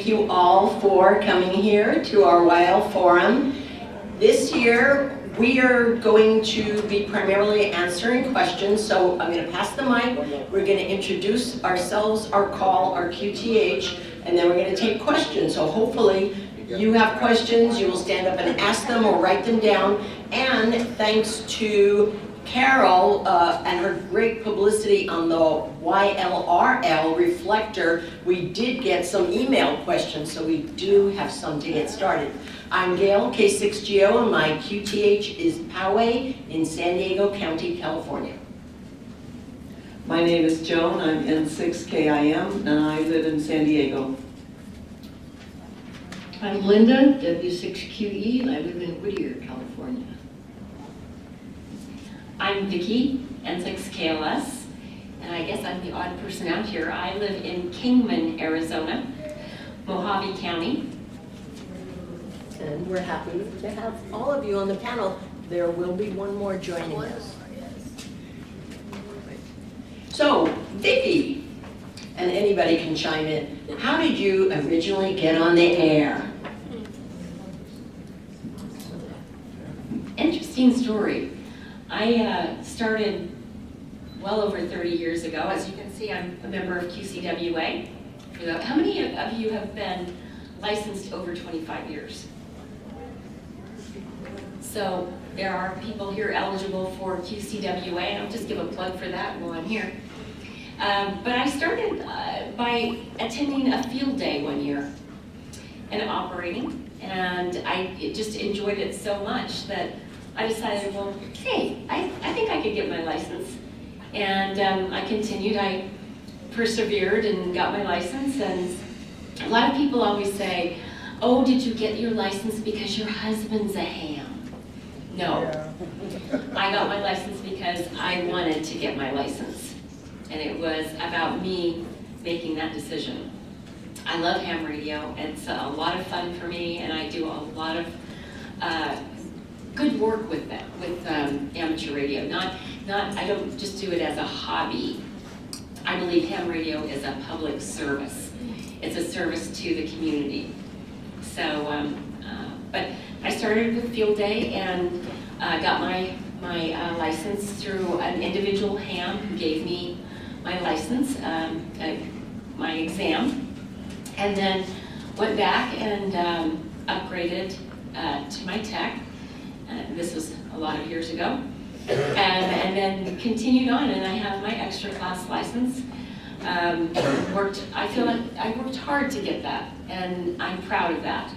Thank you all for coming here to our YL Forum. This year, we are going to be primarily answering questions, so I'm going to pass the mic. We're going to introduce ourselves, our call, our QTH, and then we're going to take questions. So hopefully you have questions, you will stand up and ask them or write them down. And thanks to Carol and her great publicity on the YLRL reflector, we did get some email questions, so we do have some to get started. I'm Gayle, K6GO, and my QTH is Poway in San Diego County, California. My name is Joan, I'm N6KIM, and I live in San Diego. I'm Linda, W6QE, and I live in Whittier, California. I'm Vicki, N6KLS, and I guess I'm the odd person out here. I live in Kingman, Arizona, Mojave County. And we're happy to have all of you on the panel. There will be one more joining us. So, Vicki, and anybody can chime in, how did you originally get on the air? Interesting story. I started well over 30 years ago. As you can see, I'm a member of QCWA. How many of you have been licensed over 25 years? So there are people here eligible for QCWA, and I'll just give a plug for that while I'm here. But I started by attending a field day one year and operating, and I just enjoyed it so much that I decided, well, hey, I think I could get my license. And I continued, I persevered and got my license. And a lot of people always say, oh, did you get your license because your husband's a ham? No, I got my license because I wanted to get my license. And it was about me making that decision. I love ham radio, and it's a lot of fun for me, and I do a lot of good work with that, with amateur radio. I don't just do it as a hobby. I believe ham radio is a public service. It's a service to the community. So, but I started with field day and got my license through an individual ham who gave me my license, my exam, and then went back and upgraded to my tech. This was a lot of years ago, and then continued on, and I have my extra class license. I feel like I worked hard to get that, and I'm proud of that.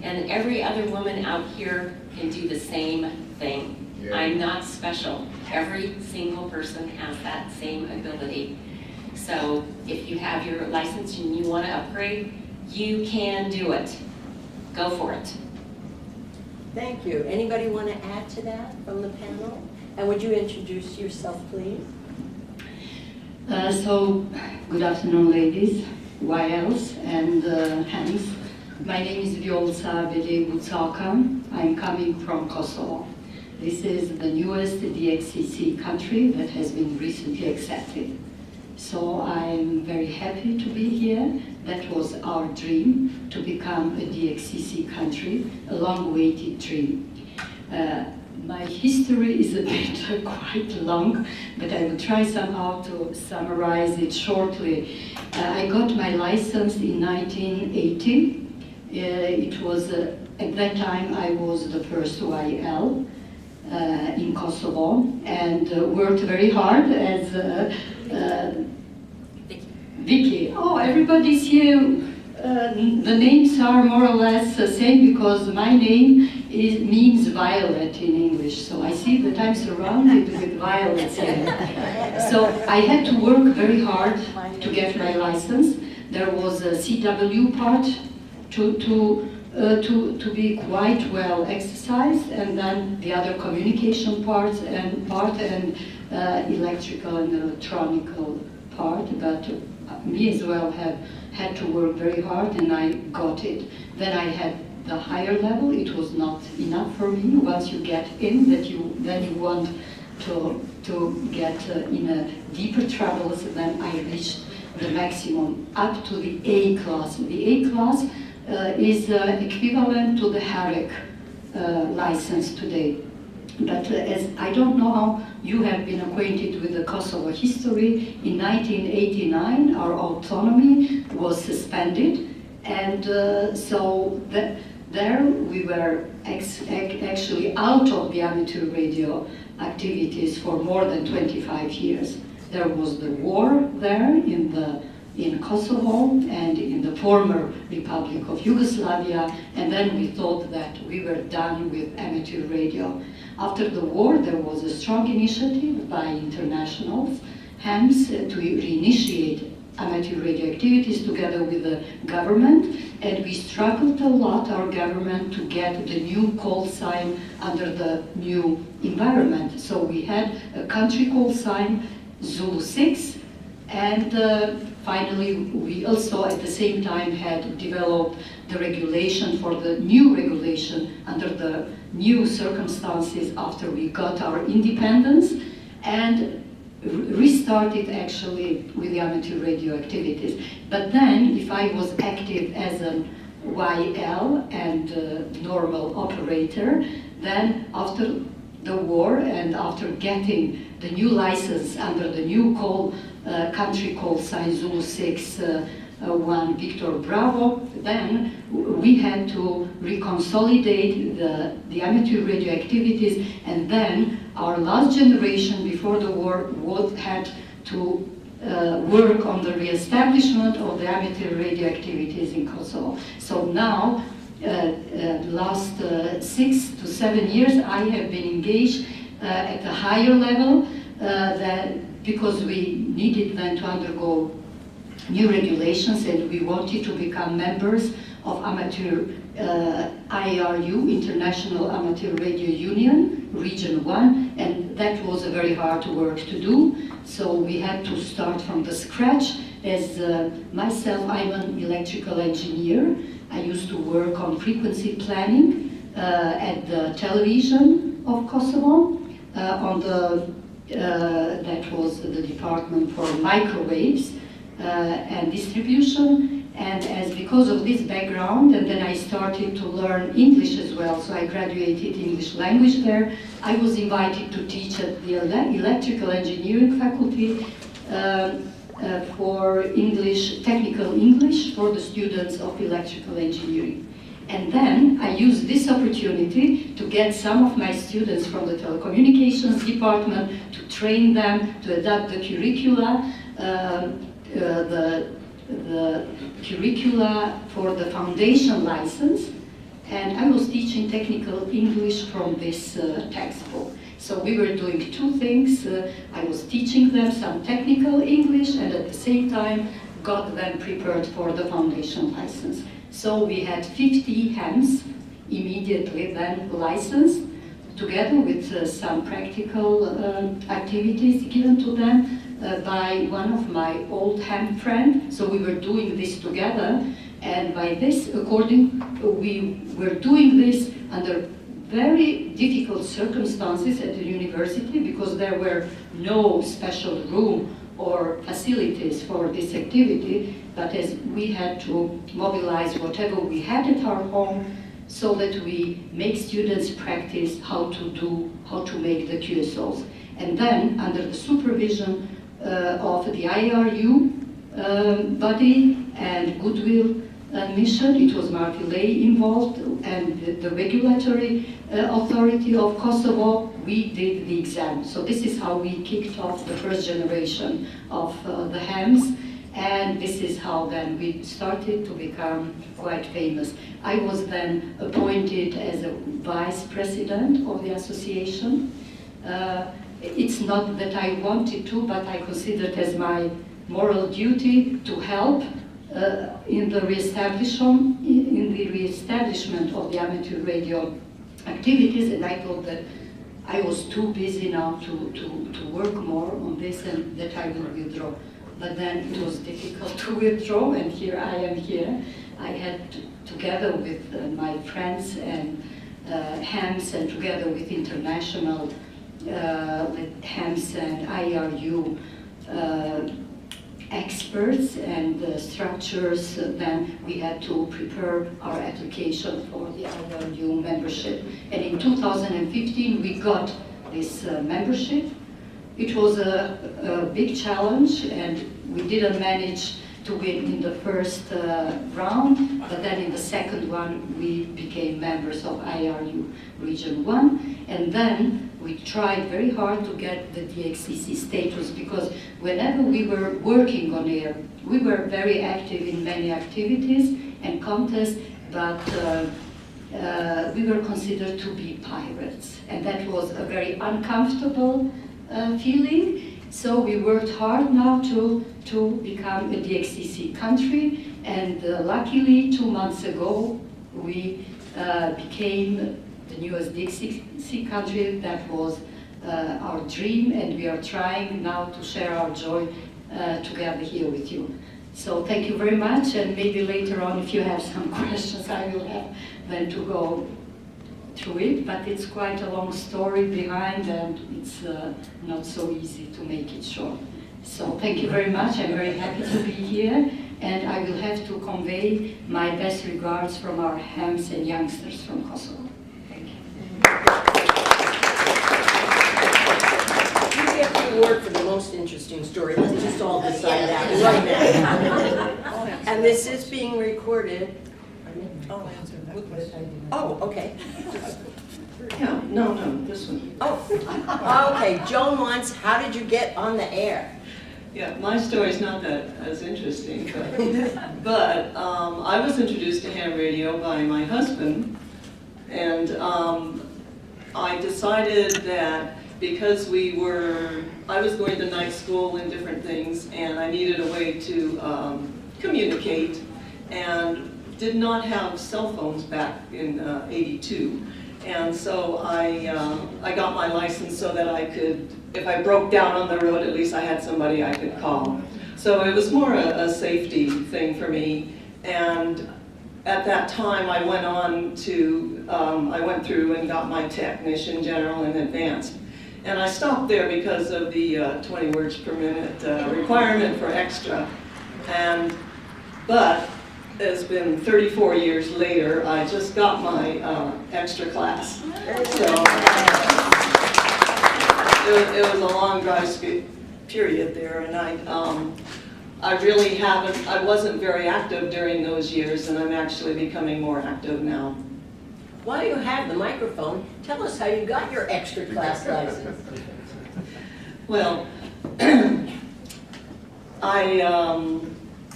And every other woman out here can do the same thing. Yeah. I'm not special. Every single person has that same ability. So if you have your license and you want to upgrade, you can do it. Go for it. Thank you. Anybody want to add to that from the panel? And would you introduce yourself, please? Good afternoon, ladies, YLs, and hens. My name is Vjolica Belagu. I'm coming from Kosovo. This is the newest DXCC country that has been recently accepted. So I'm very happy to be here. That was our dream, to become a DXCC country, a long-awaited dream. My history is a bit quite long, but I will try somehow to summarize it shortly. I got my license in 1980. It was, at that time, I was the first YL in Kosovo, and worked very hard as Vicki. Oh, everybody's here. The names are more or less the same because my name means violet in English. So I see that I'm surrounded with violets here. So I had to work very hard to get my license. There was a CW part to be quite well exercised, and then the other communication part and electrical and electronical part. But me as well have had to work very hard, and I got it. Then I had the higher level. It was not enough for me. Once you get in, then you want to get in a deeper troubles. Then I reached the maximum, up to the A class. The A class is equivalent to the HAREC license today. But as I don't know how you have been acquainted with the Kosovo history, in 1989 our autonomy was suspended, and so there we were actually out of the amateur radio activities for more than 25 years. There was the war there in Kosovo and in the former Republic of Yugoslavia, and then we thought that we were done with amateur radio. After the war, there was a strong initiative by internationals, hams, to reinitiate amateur radio activities together with the government, and we struggled a lot, our government, to get the new call sign under the new environment. So we had a country call sign, Zulu 6, and finally we also at the same time had developed the regulation for the new regulation under the new circumstances after we got our independence, and restarted actually with the amateur radio activities. But then, if I was active as an YL and normal operator, then after the war and after getting the new license under the new country call sign Zulu 6 1 Victor Bravo, then we had to reconsolidate the amateur radio activities, and then our last generation before the war had to work on the re-establishment of the amateur radio activities in Kosovo. So now, last 6 to 7 years, I have been engaged at a higher level because we needed then to undergo new regulations, and we wanted to become members of amateur IRU, International Amateur Radio Union, Region 1, and that was a very hard work to do. So we had to start from the scratch. As myself, I'm an electrical engineer. I used to work on frequency planning at the television of Kosovo, that was the department for microwaves and distribution. And because of this background, and then I started to learn English as well, so I graduated English language there. I was invited to teach at the electrical engineering faculty for English, technical English for the students of electrical engineering. And then I used this opportunity to get some of my students from the telecommunications department to train them to adapt the curricula, the curricula for the foundation license, and I was teaching technical English from this textbook. So we were doing two things. I was teaching them some technical English, and at the same time got them prepared for the foundation license. So we had 50 hams immediately then licensed, together with some practical activities given to them by one of my old ham friends. So we were doing this together, and by this, we were doing this under very difficult circumstances at the university, because there were no special room or facilities for this activity, but as we had to mobilize whatever we had at our home, so that we make students practice how to make the QSOs. And then, under the supervision of the IRU body and Goodwill mission, it was Marty Lay involved, and the regulatory authority of Kosovo, we did the exam. So this is how we kicked off the first generation of the hams, and this is how then we started to become quite famous. I was then appointed as a vice president of the association. It's not that I wanted to, but I considered as my moral duty to help in the reestablishment of the amateur radio activities, and I thought that I was too busy now to work more on this, and that I would withdraw. But then it was difficult to withdraw, and here I am here. I had, together with my friends and hams, and together with international hams and IRU experts and structures, then we had to prepare our application for the IRU membership. And in 2015, we got this membership. It was a big challenge, and we didn't manage to win in the first round, but then in the second one, we became members of IRU Region 1, and then we tried very hard to get the DXCC status, because whenever we were working on air, we were very active in many activities and contests, but we were considered to be pirates, and that was a very uncomfortable feeling. So we worked hard now to become a DXCC country, and luckily 2 months ago we became the newest DXCC country. That was our dream, and we are trying now to share our joy together here with you. So thank you very much, and maybe later on, if you have some questions, I will have then to go through it, but it's quite a long story behind, and it's not so easy to make it short. So thank you very much. I'm very happy to be here, and I will have to convey my best regards from our hams and youngsters from Kosovo. Thank you. You get the award for the most interesting story. Let's just all decide that right now. And this is being recorded. Oh, okay. Yeah, no, this one. Oh, okay. Joan wants, how did you get on the air? Yeah, my story's not that as interesting, but I was introduced to ham radio by my husband, and I decided that because I was going to night school and different things, and I needed a way to communicate, and did not have cell phones back in '82. And so I got my license so that I could, if I broke down on the road, at least I had somebody I could call. So it was more a safety thing for me. And at that time, I went on to, I went through and got my technician, general, and advanced. And I stopped there because of the 20 words per minute requirement for extra. But it's been 34 years later, I just got my extra class. So it was a long dry period there, and I really haven't, I wasn't very active during those years, and I'm actually becoming more active now. While you have the microphone, tell us how you got your extra class license. Well,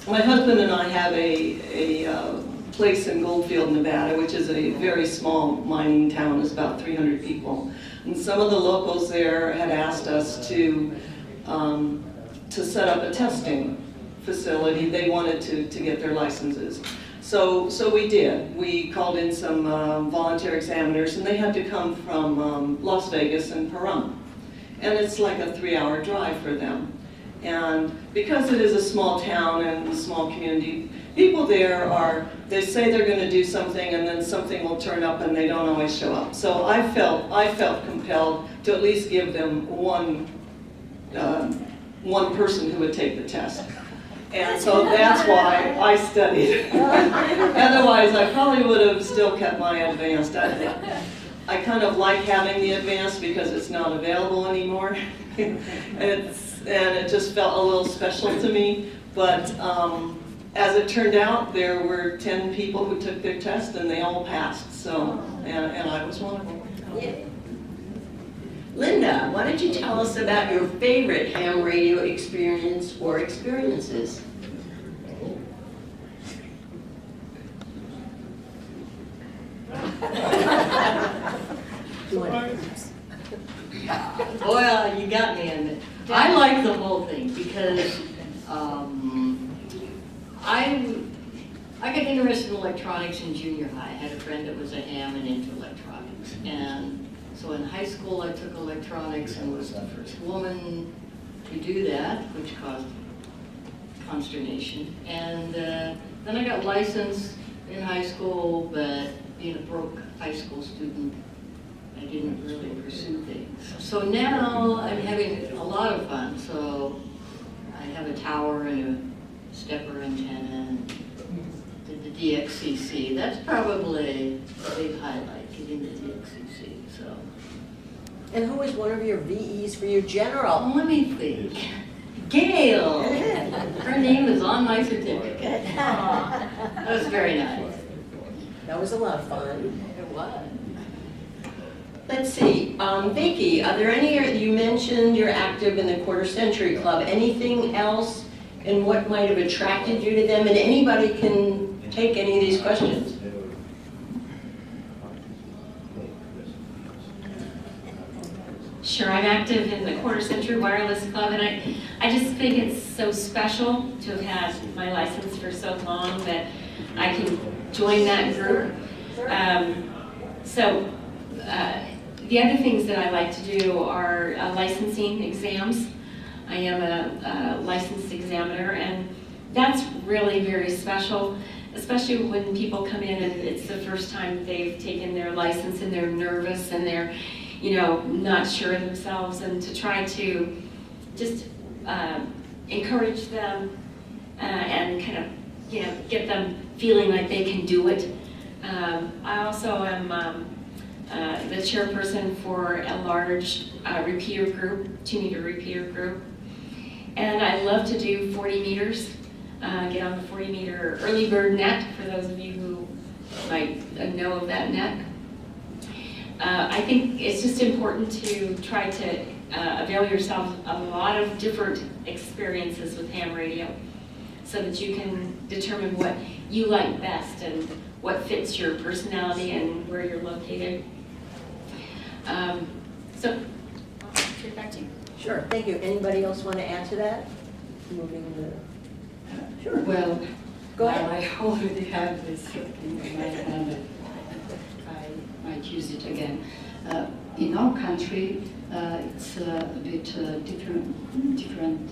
my husband and I have a place in Goldfield, Nevada, which is a very small mining town. It's about 300 people. And some of the locals there had asked us to set up a testing facility. They wanted to get their licenses. So we did. We called in some volunteer examiners, and they had to come from Las Vegas and Pahrump. And it's like a 3-hour drive for them. And because it is a small town and a small community, people there they say they're going to do something, and then something will turn up and they don't always show up. So I felt compelled to at least give them one person who would take the test. And so that's why I studied. Otherwise, I probably would have still kept my advanced. I kind of like having the advanced because it's not available anymore. And it just felt a little special to me. But as it turned out, there were 10 people who took their test, and they all passed. So, and I was one of them. Yeah. Linda, why don't you tell us about your favorite ham radio experience or experiences? Well, you got me in it. I like the whole thing because I got interested in electronics in junior high. I had a friend that was a ham and into electronics. And so in high school I took electronics and was the first woman to do that, which caused consternation. And then I got licensed in high school, but being a broke high school student, I didn't really pursue things. So now I'm having a lot of fun. So I have a tower and a stepper antenna, and did the DXCC. That's probably a big highlight, getting the DXCC, so. And who was one of your VEs for your general? Oh, let me think. Gayle. Her name is on my certificate. That was very nice. That was a lot of fun. It was. Let's see, Vicki, are there any, you mentioned you're active in the Quarter Century Club. Anything else and what might have attracted you to them? And anybody can take any of these questions. Sure, I'm active in the Quarter Century Wireless Club, and I just think it's so special to have had my license for so long that I can join that group. The other things that I like to do are licensing exams. I am a licensed examiner, and that's really very special, especially when people come in and it's the first time they've taken their license and they're nervous and they're, not sure of themselves, and to try to just encourage them and kind of, get them feeling like they can do it. I also am the chairperson for a large repeater group, 2-meter repeater group. And I love to do 40 meters, get on the 40-meter early bird net, for those of you who might know of that net. I think it's just important to try to avail yourself of a lot of different experiences with ham radio so that you can determine what you like best and what fits your personality and where you're located. So, I'll turn it back to you. Sure, thank you. Anybody else want to add to that? Moving sure. Well, Go ahead. I already have this in my hand. I might use it again. In our country, it's a bit different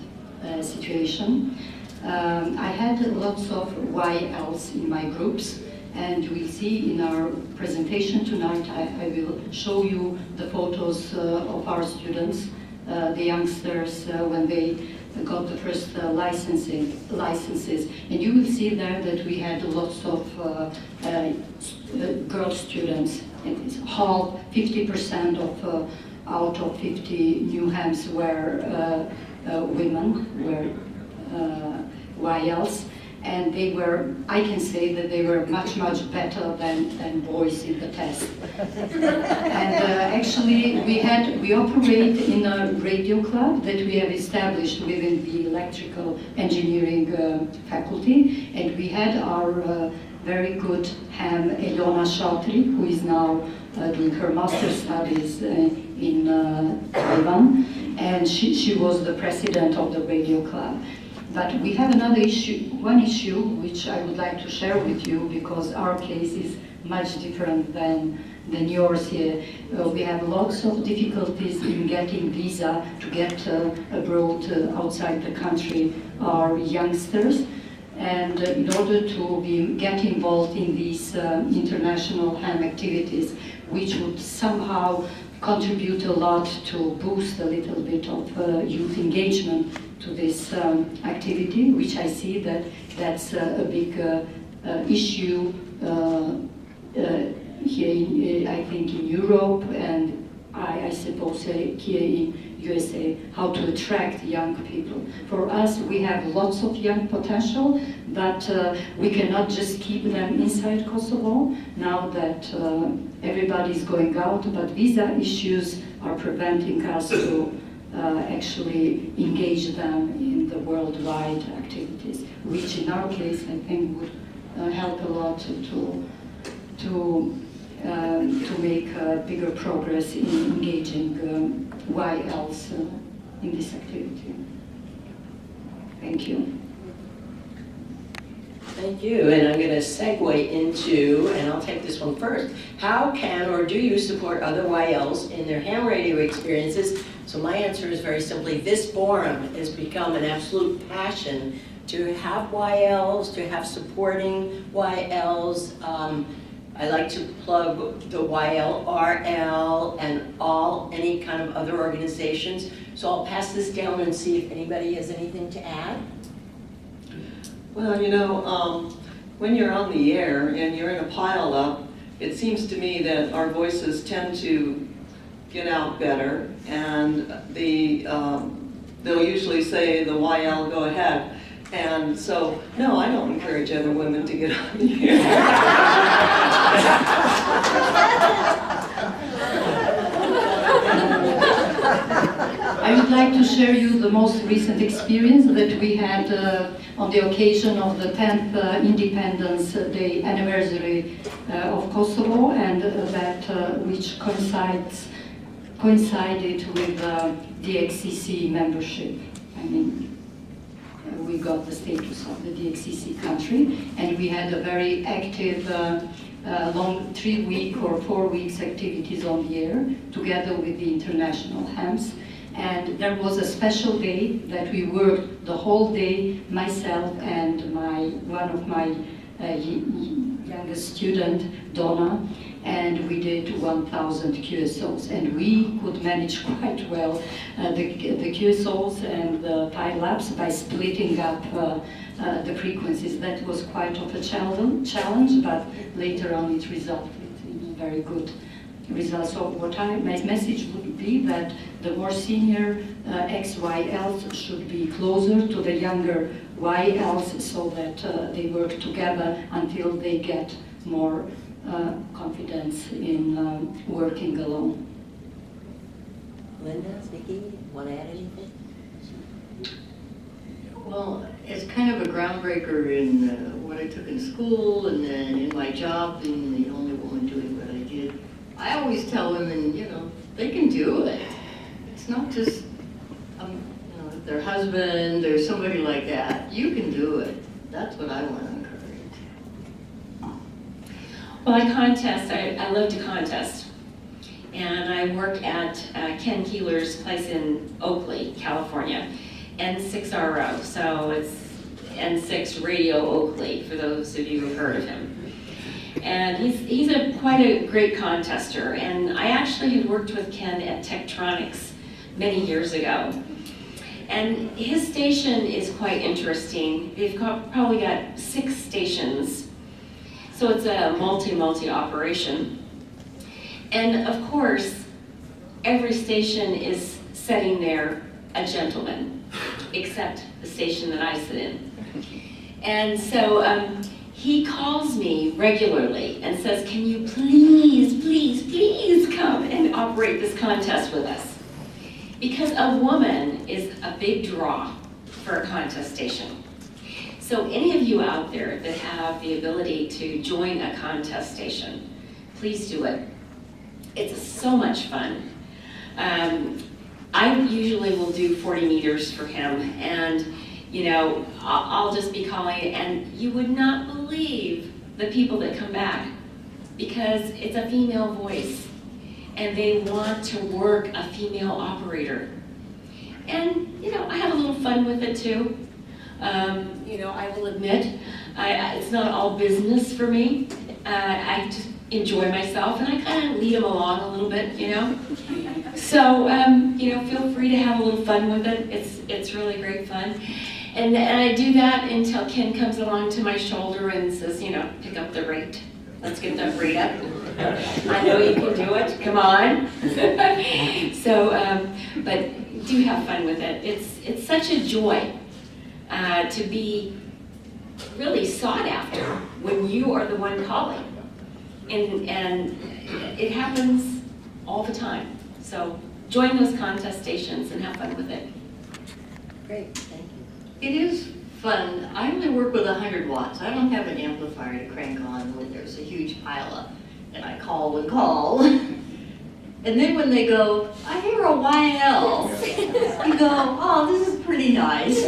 situation. I had lots of YLs in my groups, and we'll see in our presentation tonight, I will show you the photos of our students, the youngsters, when they got the first licenses. And you will see there that we had lots of girl students. It's half, 50% of out of 50 new hams were women, were YLs. And they were, I can say that they were much, much better than boys in the test. And actually, we operate in a radio club that we have established within the electrical engineering faculty. And we had our very good ham, Ilona Shatri, who is now doing her master's studies in Taiwan. And she was the president of the radio club. But we have another issue, one issue which I would like to share with you, because our case is much different than yours here. We have lots of difficulties in getting visa to get abroad outside the country, our youngsters. And in order to get involved in these international ham activities, which would somehow contribute a lot to boost a little bit of youth engagement to this activity, which I see that's a big issue here, I think, in Europe, and I suppose here in USA, how to attract young people. For us, we have lots of young potential, but we cannot just keep them inside Kosovo now that everybody's going out, but visa issues are preventing us to actually engage them in the worldwide activities, which in our case I think would help a lot to make bigger progress in engaging YLs in this activity. Thank you. Thank you, and I'm going to segue into, and I'll take this one first. How can or do you support other YLs in their ham radio experiences? So my answer is very simply, this forum has become an absolute passion to have YLs, to have supporting YLs. I like to plug the YLRL and any kind of other organizations So I'll pass this down and see if anybody has anything to add. Well, you know, when you're on the air and you're in a pile-up, it seems to me that our voices tend to get out better, and they'll usually say the YL, go ahead. And so, no, I don't encourage other women to get on the air. I would like to share you the most recent experience that we had on the occasion of the 10th Independence Day anniversary of Kosovo, and that which coincided with the DXCC membership. I mean, we got the status of the DXCC country, and we had a very active long 3-week or 4 weeks activities on the air together with the international hams. And there was a special day that we worked the whole day, myself and one of my youngest student, Donna, and we did 1,000 QSOs, and we could manage quite well the QSOs and the pile-ups by splitting up the frequencies. That was quite of a challenge, but later on it resulted in very good results. So my message would be that the more senior XYLs should be closer to the younger YLs so that they work together until they get more confidence in working alone. Linda, Vicki, want to add anything? Well, it's kind of a groundbreaker in what I took in school, and then in my job, being the only woman doing what I did. I always tell women, you know, they can do it. It's not just, you know, their husband or somebody like that. You can do it. That's what I want to encourage. Well, I contest. I love to contest. And I work at Ken Keeler's place in Oakley, California, N6RO. So it's N6 Radio Oakley, for those of you who've heard of him. And he's quite a great contester. And I actually had worked with Ken at Tektronix many years ago. And his station is quite interesting. They've probably got 6 stations. So it's a multi operation. And of course, every station is setting there a gentleman, except the station that I sit in. And so he calls me regularly and says, can you please come and operate this contest with us? Because a woman is a big draw for a contest station. So any of you out there that have the ability to join a contest station, please do it. It's so much fun. I usually will do 40 meters for him, and you know, I'll just be calling, and you would not believe the people that come back, because it's a female voice, and they want to work a female operator. And you know, I have a little fun with it too. You know, I will admit, it's not all business for me. I just enjoy myself, and I kind of lead them along a little bit, you know. So, you know, feel free to have a little fun with it. It's really great fun. And I do that until Ken comes along to my shoulder and says, you know, pick up the rate. Let's get that rate up. I know you can do it. Come on. So, but do have fun with it. It's such a joy to be really sought after when you are the one calling. And it happens all the time. So join those contest stations and have fun with it. Great, thank you. It is fun. I only work with 100 watts. I don't have an amplifier to crank on when there's a huge pileup. And I call and call. And then when they go, I hear a YL, you go, oh, this is pretty nice.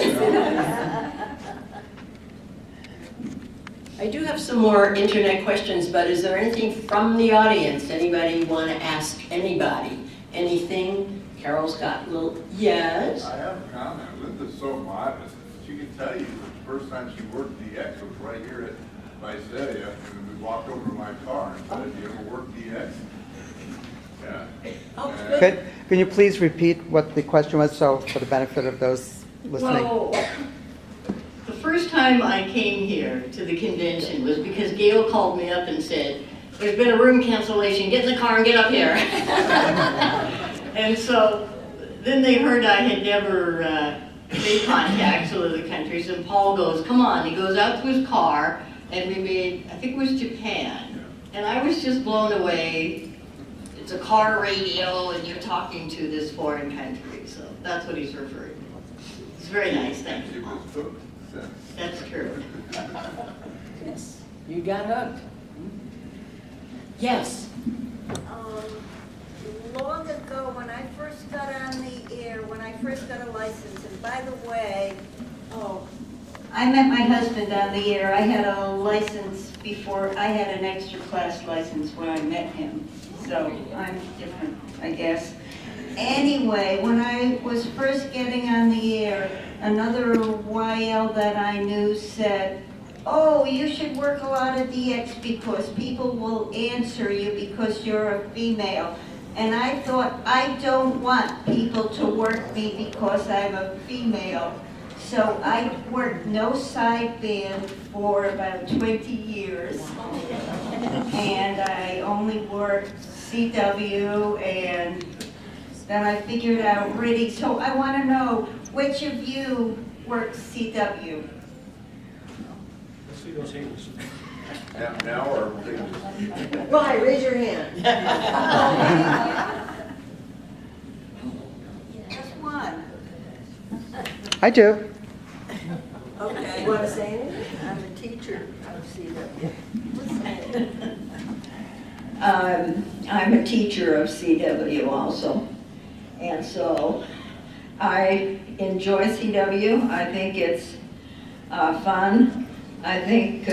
I do have some more internet questions, but is there anything from the audience? Anybody want to ask anybody? Anything? Carol's got a little, yes? I have a comment. Linda's so modest. She can tell you the first time she worked DX was right here at Visalia, and we walked over to my car and said, have you ever worked DX? Yeah. Oh, And good. Good. Can you please repeat what the question was, so for the benefit of those listening? Well, the first time I came here to the convention was because Gayle called me up and said, there's been a room cancellation, get in the car and get up here. And so then they heard I had never made contacts with other countries, and Paul goes, come on. He goes out to his car, and we made, I think it was Japan. And I was just blown away. It's a car radio, and you're talking to this foreign country. So that's what he's referring to. It's very nice, thank She you. was hooked. That's true. Yes, you got hooked. Yes. Long ago, when I first got on the air, when I first got a license, and by the way, I met my husband on the air. I had a license before, I had an extra class license when I met him, so I'm different, I guess. Anyway, when I was first getting on the air, another YL that I knew said, oh, you should work a lot of DX because people will answer you because you're a female. And I thought, I don't want people to work me because I'm a female. So I worked no sideband for about 20 years. And I only worked CW, and then I figured out RIDI. So I want to know, which of you works CW? Now or Why, raise your hand. Just one. I do. Okay. You want to say anything? I'm a teacher of CW. I'm a teacher of CW also, and so I enjoy CW. I think it's fun. I think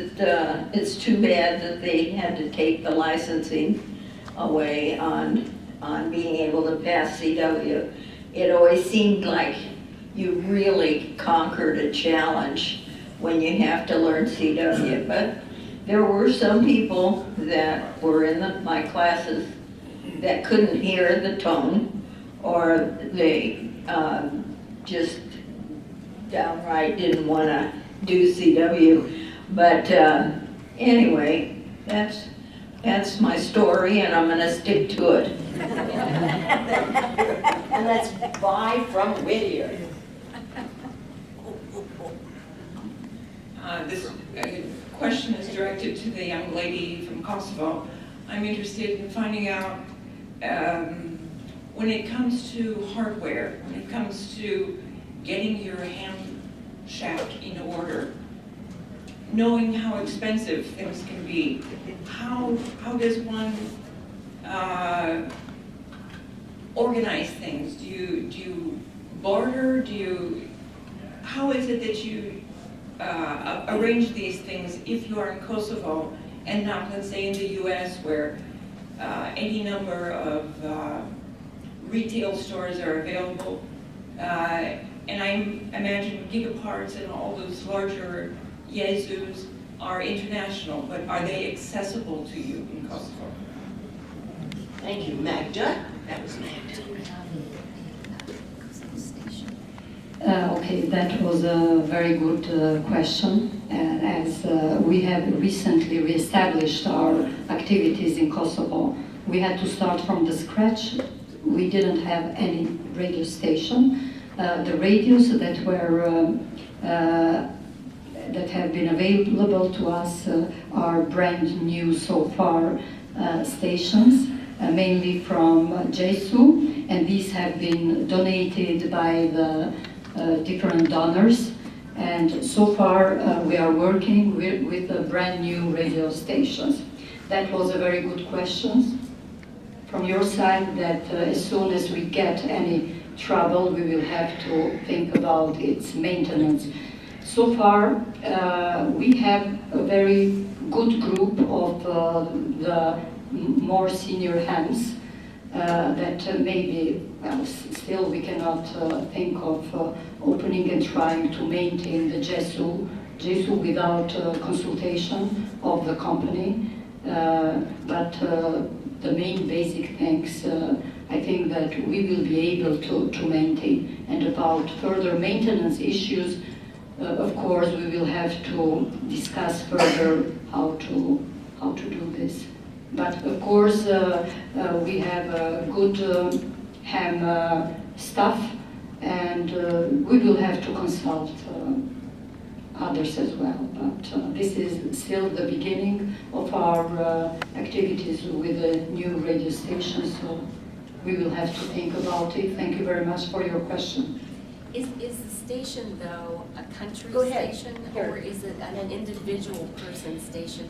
that it's too bad that they had to take the licensing away on being able to pass CW. It always seemed like you really conquered a challenge when you have to learn CW, but there were some people that were in my classes that couldn't hear the tone, or they just downright didn't want to do CW. But anyway, that's my story, and I'm going to stick to it. And that's Vi from Whittier. This question is directed to the young lady from Kosovo. I'm interested in finding out when it comes to hardware, when it comes to getting your ham shack in order, knowing how expensive things can be, how does one organize things? Do you barter? How is it that you arrange these things if you are in Kosovo and not, let's say, in the U.S. where any number of retail stores are available? And I imagine Gigaparts and all those larger Yezus are international, but are they accessible to you in Kosovo? Thank you, Magda. That was Magda. Okay, that was a very good question. As we have recently reestablished our activities in Kosovo, we had to start from the scratch. We didn't have any radio station. The radios that were that have been available to us are brand new so far stations, mainly from Jesu, and these have been donated by the different donors. And so far we are working with the brand new radio stations. That was a very good question from your side, that as soon as we get any trouble, we will have to think about its maintenance. So far, we have a very good group of the more senior hands that maybe, well, still we cannot think of opening and trying to maintain the Jesu without consultation of the company. But the main basic things, I think that we will be able to maintain. And about further maintenance issues, of course, we will have to discuss further how to do this. But of course, we have a good ham staff, and we will have to consult others as well. But this is still the beginning of our activities with the new radio station, so we will have to think about it. Thank you very much for your question. Is the station, though, a country Go ahead. station, Here. or is it an individual person station?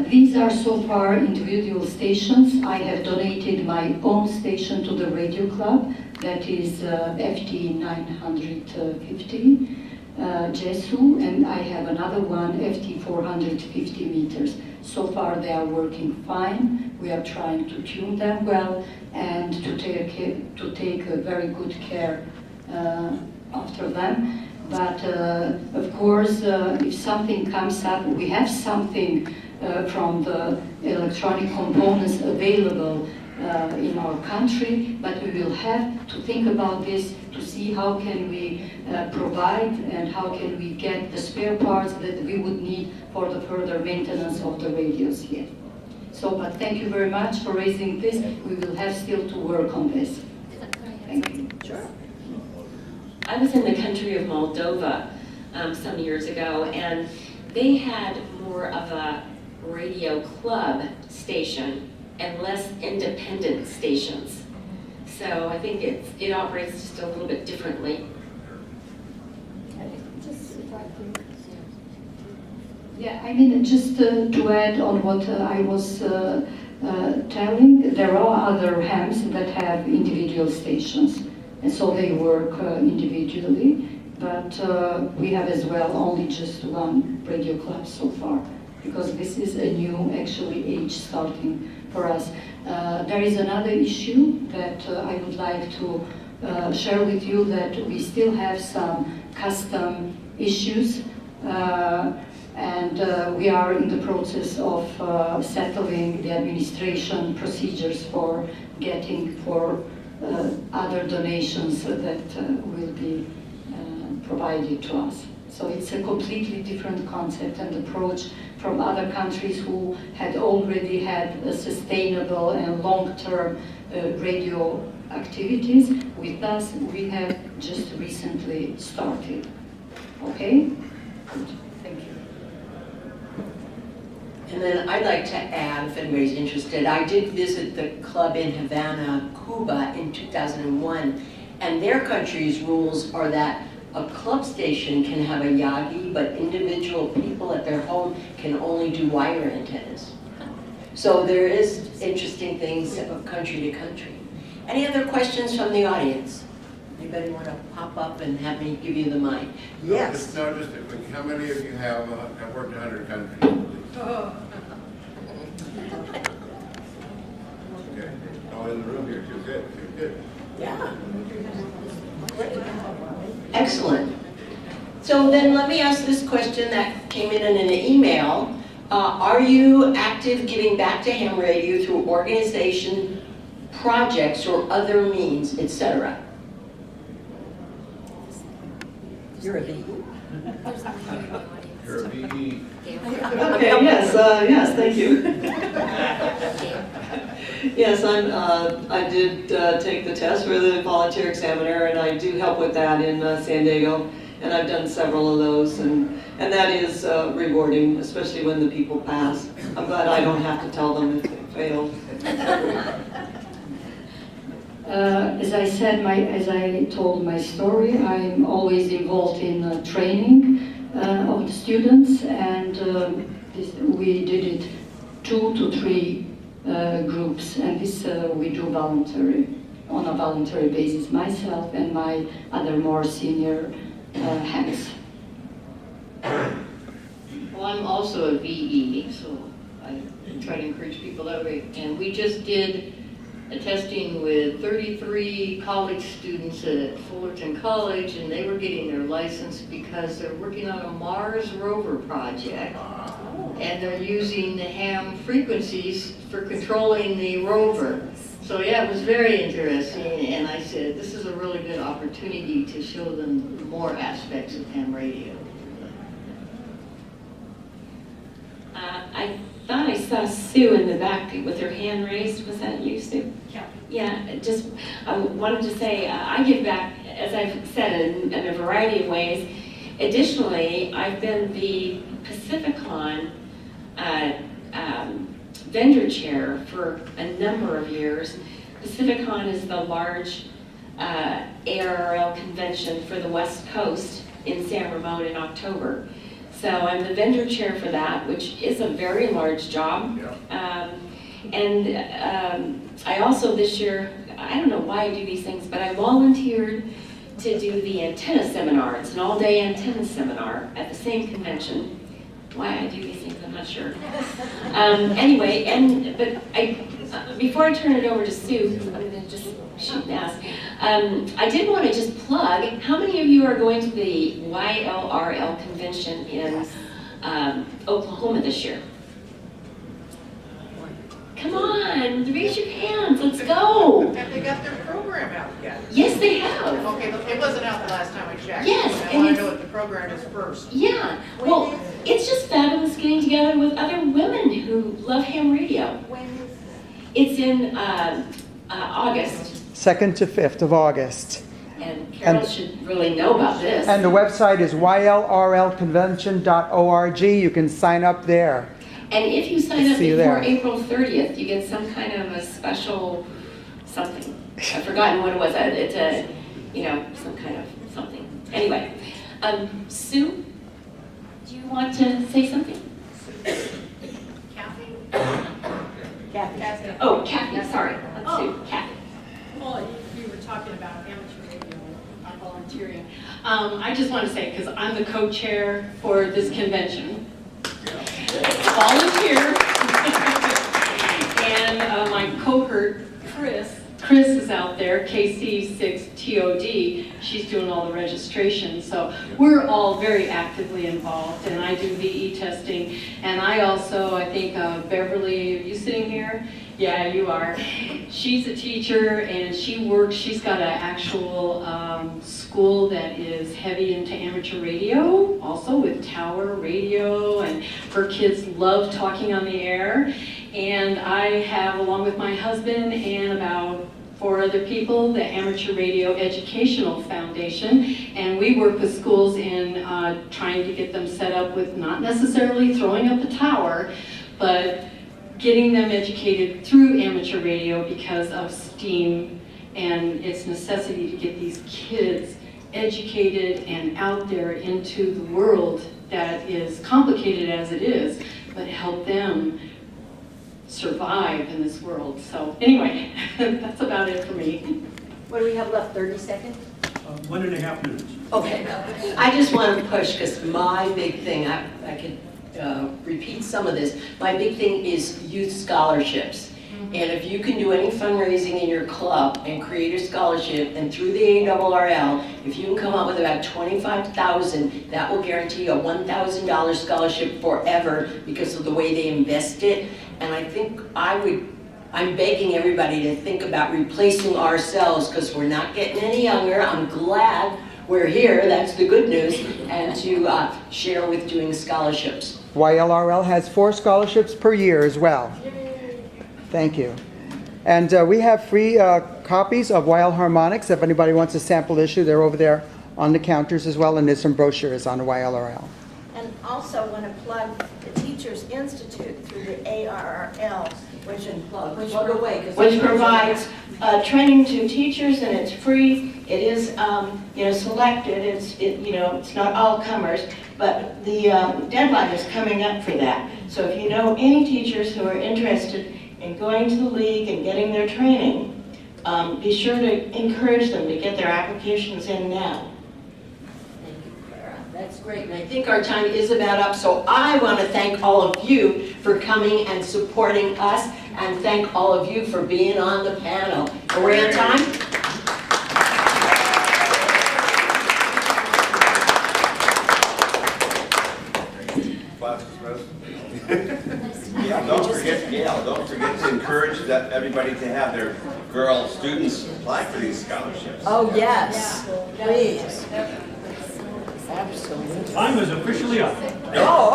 These are so far individual stations. I have donated my own station to the radio club, that is FT 950 Jesu, and I have another one, FT 450 meters. So far they are working fine. We are trying to tune them well and to take a very good care after them. But of course, if something comes up, we have something from the electronic components available in our country, but we will have to think about this to see how can we provide and how can we get the spare parts that we would need for the further maintenance of the radios here. So, but thank you very much for raising this. We will have still to work on this. Thank you. Sure. I was in the country of Moldova some years ago, and they had more of a radio club station and less independent stations. So I think it operates just a little bit differently. Yeah, I mean, just to add on what I was telling, there are other hams that have individual stations, and so they work individually, but we have as well only just one radio club so far, because this is a new, actually, age starting for us. There is another issue that I would like to share with you, that we still have some custom issues, and we are in the process of settling the administration procedures for getting for other donations that will be provided to us. So it's a completely different concept and approach from other countries who had already had a sustainable and long-term radio activities. With us, we have just recently started. Okay? Good. Thank you. And then I'd like to add, if anybody's interested, I did visit the club in Havana, Cuba in 2001, and their country's rules are that a club station can have a Yagi, but individual people at their home can only do wire antennas. So there is interesting things of country to country. Any other questions from the audience? Anybody want to pop up and have me give you the mic? Yes. No, just a quick, how many of you have worked in 100 countries? Oh. Okay, all in the room here, too, good, good. Yeah. Excellent. So then let me ask this question that came in an email. Are you active giving back to ham radio through organization, projects, or other means, etc.? You're a VE? You're a VE. Okay, yes, thank you. Yes, I did take the test for the volunteer examiner, and I do help with that in San Diego, and I've done several of those, and that is rewarding, especially when the people pass. I'm glad I don't have to tell them if they fail. As I said, as I told my story, I'm always involved in training of the students, and we did it 2 to 3 groups, and this we do on a voluntary basis, myself and my other more senior hands. Well, I'm also a VE, so I try to encourage people that way. And we just did a testing with 33 college students at Fullerton College, and they were getting their license because they're working on a Mars rover project. and they're using the ham frequencies for controlling the rover. So yeah, it was very interesting, and I said, this is a really good opportunity to show them more aspects of ham radio. I thought I saw Sue in the back with her hand raised. Was that you, Sue? Yeah. Yeah, just I wanted to say I give back, as I've said, in a variety of ways. Additionally, I've been the Pacificon vendor chair for a number of years. Pacificon is the large ARRL convention for the West Coast in San Ramon in October. So I'm the vendor chair for that, which is a very large job. I also this year, I don't know why I do these things, but I volunteered to do the antenna seminar. It's an all-day antenna seminar at the same convention. Why I do these things, I'm not sure. Anyway, before I turn it over to Sue, I'm going to just shoot and ask. I did want to just plug, how many of you are going to the YLRL convention in Oklahoma this year? Come on, raise your hands, let's go. Have they got their program out yet? Yes, they have. Okay, it wasn't out the last time I checked. Yes, I and want to it's- know what the program is first. Yeah, well, it's just fabulous getting together with other women who love ham radio. When is It's in August, 2nd to 5th of August. and Carol should really know about this. And the website is ylrlconvention.org. You can sign up there. And if you sign up See you before there. April 30th, you get some kind of a special something. I've forgotten what it was. It's a, some kind of something. Anyway, Sue, do you want to say something? Kathy? Kathy. Oh, Kathy, sorry. Let's Sue, Kathy. Well, you were talking about amateur radio, volunteering. I just want to say, because I'm the co-chair for this convention, volunteer, and my cohort, Chris is out there, KC6TOD. She's doing all the registration, so we're all very actively involved, and I do VE testing, and I think Beverly, are you sitting here? Yeah, you are. She's a teacher, and she's got an actual school that is heavy into amateur radio, also with tower radio, and her kids love talking on the air. And I have, along with my husband and about 4 other people, the Amateur Radio Educational Foundation, and we work with schools in trying to get them set up with not necessarily throwing up a tower, but getting them educated through amateur radio because of STEAM and its necessity to get these kids educated and out there into the world that is complicated as it is, but help them survive in this world. So anyway, that's about it for me. What do we have left, 30 seconds? 1.5 minutes. Okay, I just want to push, because my big thing, I could repeat some of this, my big thing is youth scholarships. And if you can do any fundraising in your club and create a scholarship, and through the ARRL, if you can come up with about $25,000, that will guarantee a $1,000 scholarship forever because of the way they invest it. And I think I'm begging everybody to think about replacing ourselves, because we're not getting any younger. I'm glad we're here, that's the good news, and to share with doing scholarships. YLRL has 4 scholarships per year as well. Thank you. And we have free copies of YL Harmonics. If anybody wants a sample issue, they're over there on the counters as well, and there's some brochures on the YLRL. And also want to plug the Teachers Institute through the ARRL, which provides training to teachers, and it's free. It is, selected. It's not all comers, but the deadline is coming up for that. So if you know any teachers who are interested in going to the league and getting their training, be sure to encourage them to get their applications in now. That's great, and I think our time is about up, so I want to thank all of you for coming and supporting us, and thank all of you for being on the panel. Are we on time? class dismissed. Yeah, don't forget, Gail, don't forget to encourage everybody to have their girl students apply for these scholarships. Oh, yes, please. Absolutely. Time is officially up. Oh,